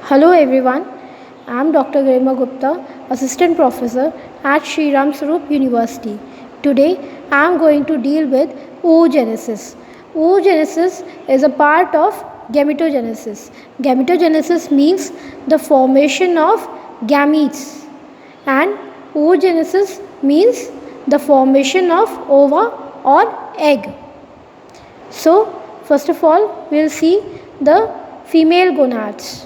Hello everyone, I am Dr. Garima Gupta, Assistant Professor at Sri Ram Sarup University. Today I am going to deal with oogenesis. Oogenesis is a part of gametogenesis. Gametogenesis means the formation of gametes, and oogenesis means the formation of ova or egg. So first of all we will see the female gonads,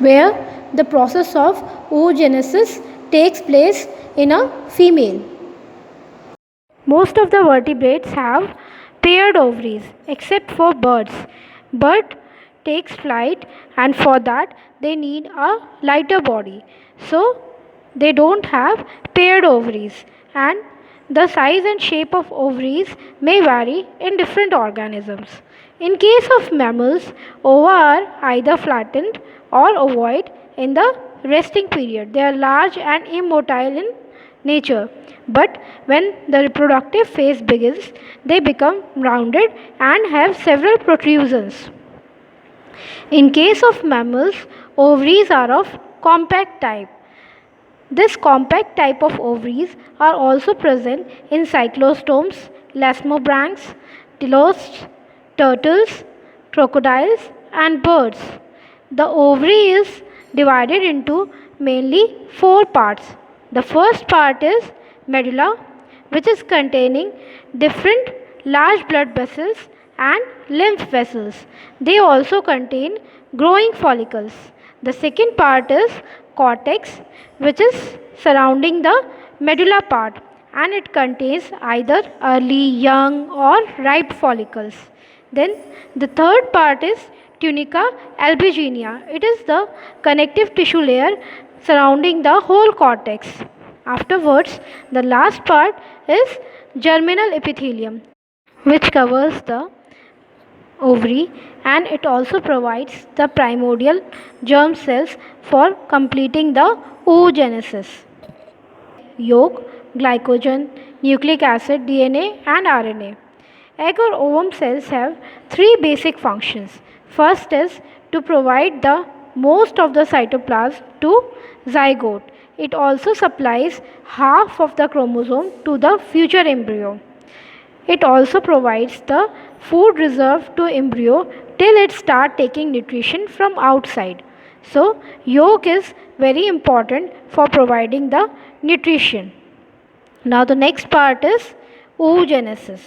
where the process of oogenesis takes place in a female. Most of the vertebrates have paired ovaries except for birds. Bird takes flight, and for that they need a lighter body. So they don't have paired ovaries, and the size and shape of ovaries may vary in different organisms. In case of mammals, ova are either flattened or ovoid in the resting period. They are large and immotile in nature, but when the reproductive phase begins, they become rounded and have several protrusions. In case of mammals, ovaries are of compact type. This compact type of ovaries are also present in cyclostomes, lasmobranchs, telosts, turtles, crocodiles, and birds. The ovary is divided into mainly four parts. The first part is medulla, which is containing different large blood vessels and lymph vessels. They also contain growing follicles. The second part is cortex, which is surrounding the medulla part, and it contains either early, young, or ripe follicles. Then the third part is tunica albuginea. It is the connective tissue layer surrounding the whole cortex. Afterwards, the last part is germinal epithelium, which covers the ovary, and it also provides the primordial germ cells for completing the oogenesis. Yolk, glycogen, nucleic acid, DNA, and RNA. Egg or ovum cells have three basic functions. First is to provide the most of the cytoplasm to zygote. It also supplies half of the chromosome to the future embryo. It also provides the food reserve to embryo till it start taking nutrition from outside. So yolk is very important for providing the nutrition. Now the next part is oogenesis.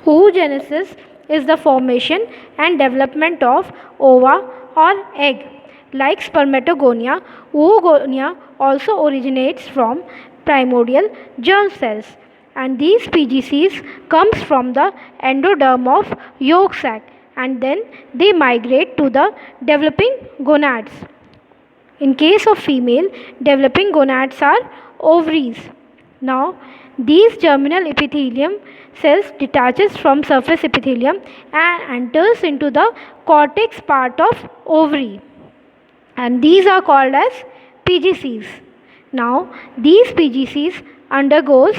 Oogenesis is the formation and development of ova or egg. Like spermatogonia, oogonia also originates from primordial germ cells, and these PGCs comes from the endoderm of yolk sac, and then they migrate to the developing gonads. In case of female, developing gonads are ovaries. Now, these germinal epithelium cells detaches from surface epithelium and enters into the cortex part of ovary, and these are called as PGCs. Now, these PGCs undergoes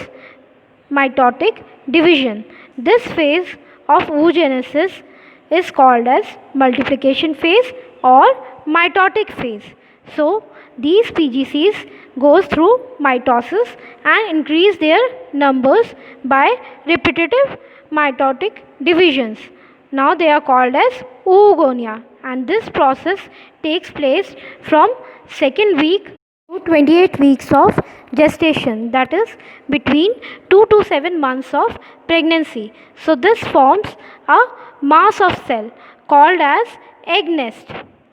mitotic division. This phase of oogenesis is called as multiplication phase or mitotic phase. So these PGCs goes through mitosis and increase their numbers by repetitive mitotic divisions. Now they are called as oogonia, and this process takes place from second week to 28 weeks of gestation, that is between 2 to 7 months of pregnancy. So this forms a mass of cell called as egg nest.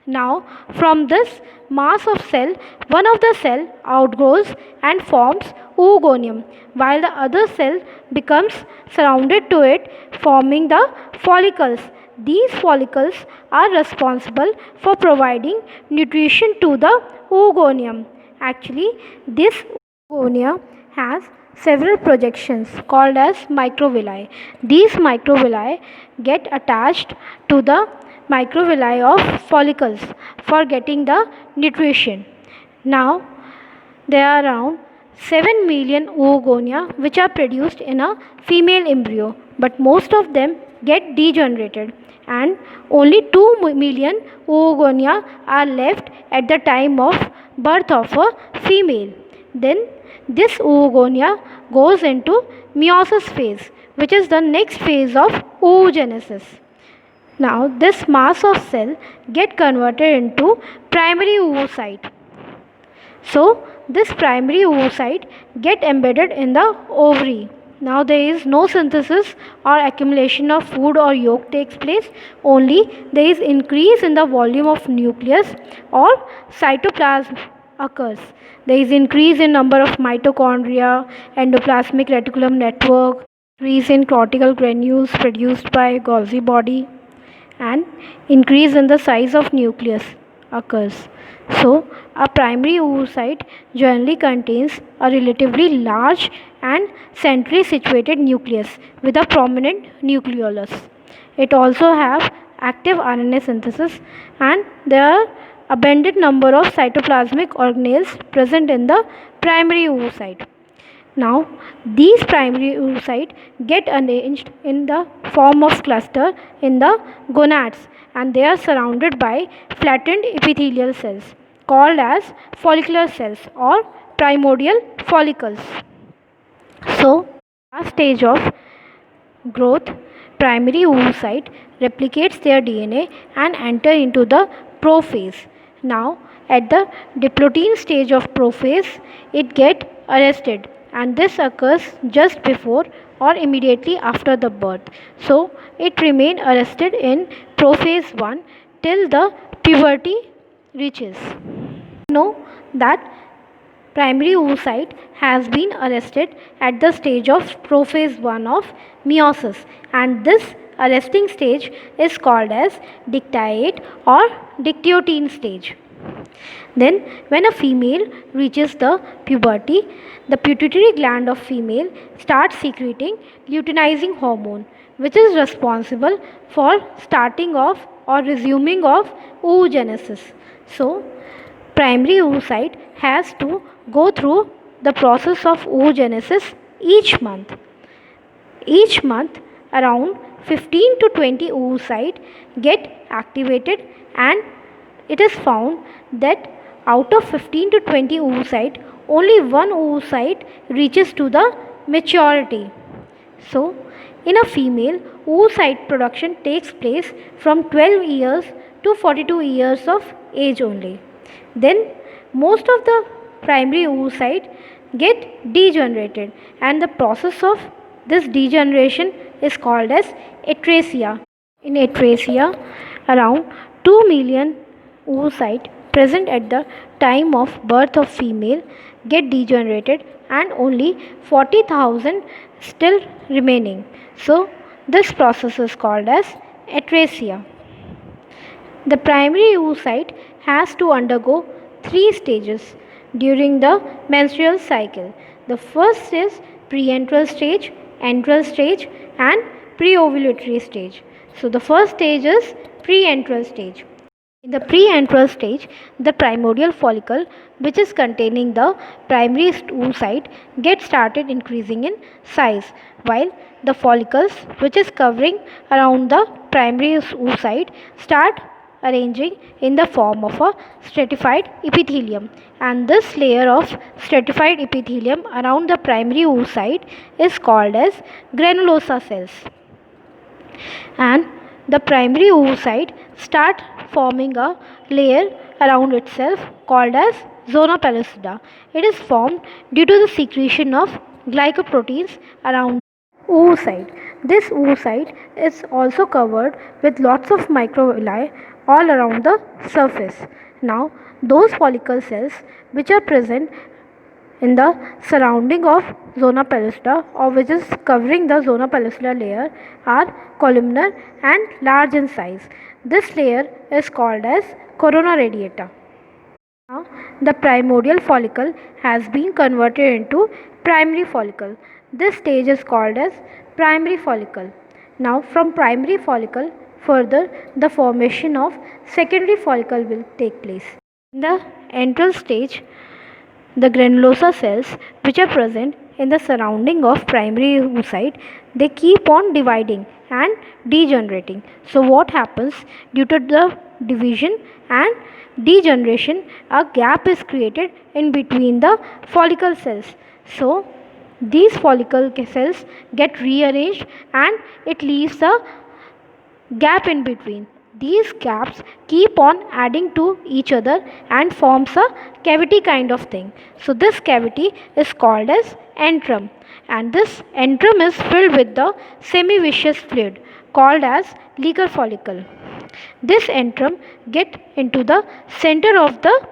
Now from this mass of cell, one of the cell outgrows and forms oogonium, while the other cell becomes surrounded to it, forming the follicles. These follicles are responsible for providing nutrition to the oogonium. Actually, this oogonia has several projections called as microvilli. These microvilli get attached to the microvilli of follicles for getting the nutrition. Now, there are around 7 million oogonia which are produced in a female embryo, but most of them get degenerated and only 2 million oogonia are left at the time of birth of a female. Then this oogonia goes into meiosis phase, which is the next phase of oogenesis. Now this mass of cell get converted into primary oocyte. So this primary oocyte get embedded in the ovary. Now there is no synthesis or accumulation of food or yolk takes place, only there is increase in the volume of nucleus or cytoplasm occurs. There is increase in number of mitochondria, endoplasmic reticulum network, increase in cortical granules produced by Golgi body, and increase in the size of nucleus occurs. So, a primary oocyte generally contains a relatively large and centrally situated nucleus with a prominent nucleolus. It also have active RNA synthesis, and there are abundant number of cytoplasmic organelles present in the primary oocyte. Now, these primary oocytes get arranged in the form of cluster in the gonads, and they are surrounded by flattened epithelial cells called as follicular cells or primordial follicles. So, last stage of growth, primary oocyte replicates their DNA and enter into the prophase. Now, at the diplotin stage of prophase, it get arrested, and this occurs just before or immediately after the birth. So, it remain arrested in prophase 1 till the puberty reaches. Know that primary oocyte has been arrested at the stage of prophase 1 of meiosis, and this arresting stage is called as dictyate or dictyotin stage. Then when a female reaches the puberty, the pituitary gland of female starts secreting luteinizing hormone, which is responsible for starting of or resuming of oogenesis. So primary oocyte has to go through the process of oogenesis each month. Each month around 15 to 20 oocyte get activated, and it is found that out of 15 to 20 oocyte, only one oocyte reaches to the maturity. So in a female, oocyte production takes place from 12 years to 42 years of age only. Then most of the primary oocyte get degenerated, and the process of this degeneration is called as atresia. In atresia, around 2 million oocyte present at the time of birth of female get degenerated, and only 40,000 still remaining. So this process is called as atresia. The primary oocyte has to undergo 3 stages during the menstrual cycle. The first is pre-enteral stage, enteral stage, and pre-ovulatory stage. So the first stage is pre-enteral stage. In the pre-enteral stage, the primordial follicle, which is containing the primary oocyte, gets started increasing in size, while the follicles, which is covering around the primary oocyte, start arranging in the form of a stratified epithelium, and this layer of stratified epithelium around the primary oocyte is called as granulosa cells. And the primary oocyte start forming a layer around itself called as zona pellucida. It is formed due to the secretion of glycoproteins around oocyte. This oocyte is also covered with lots of microvilli all around the surface. Now, those follicle cells which are present in the surrounding of zona pellucida, or which is covering the zona pellucida layer, are columnar and large in size. This layer is called as corona radiata. Now, the primordial follicle has been converted into primary follicle. This stage is called as primary follicle. Now, from primary follicle, further the formation of secondary follicle will take place. In the enteral stage, the granulosa cells, which are present in the surrounding of primary oocyte, they keep on dividing and degenerating. So what happens? Due to the division and degeneration, a gap is created in between the follicle cells. So these follicle cells get rearranged and it leaves a gap in between. These gaps keep on adding to each other and forms a cavity kind of thing. So this cavity is called as antrum, and this antrum is filled with the semi-viscous fluid called as leaky follicle. This antrum get into the center of the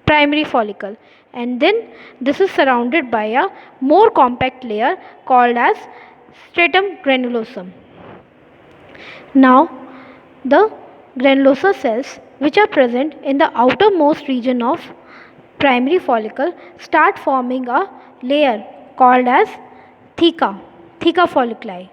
primary follicle, and then this is surrounded by a more compact layer called as stratum granulosum. Now, the granulosa cells which are present in the outermost region of primary follicle start forming a layer called as theca folliculi.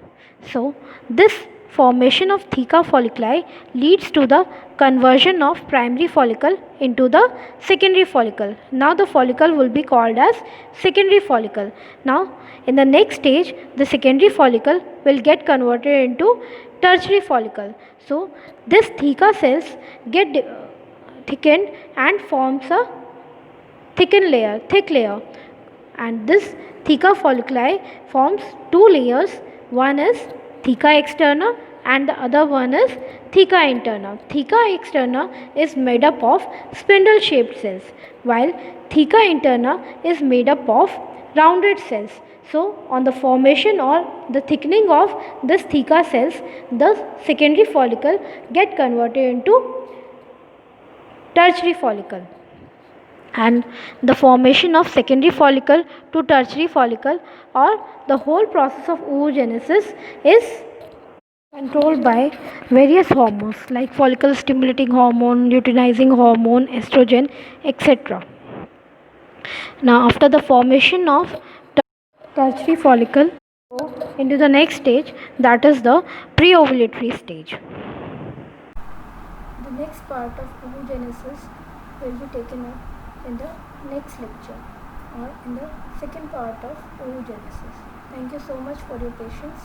So, this formation of theca folliculi leads to the conversion of primary follicle into the secondary follicle. Now the follicle will be called as secondary follicle. Now in the next stage, the secondary follicle will get converted into tertiary follicle. So this theca cells get thickened and forms a thick layer, and this theca folliculi forms two layers. One is theca externa and the other one is theca interna. Theca externa is made up of spindle shaped cells, while theca interna is made up of rounded cells. So on the formation or the thickening of this theca cells, the secondary follicle get converted into tertiary follicle, and the formation of secondary follicle to tertiary follicle or the whole process of oogenesis is controlled by various hormones like follicle stimulating hormone, luteinizing hormone, estrogen, etc. Now after the formation of tertiary follicle, go into the next stage, that is the pre-ovulatory stage. The next part of oogenesis will be taken up in the next lecture or in the second part of oogenesis. Thank you so much for your patience.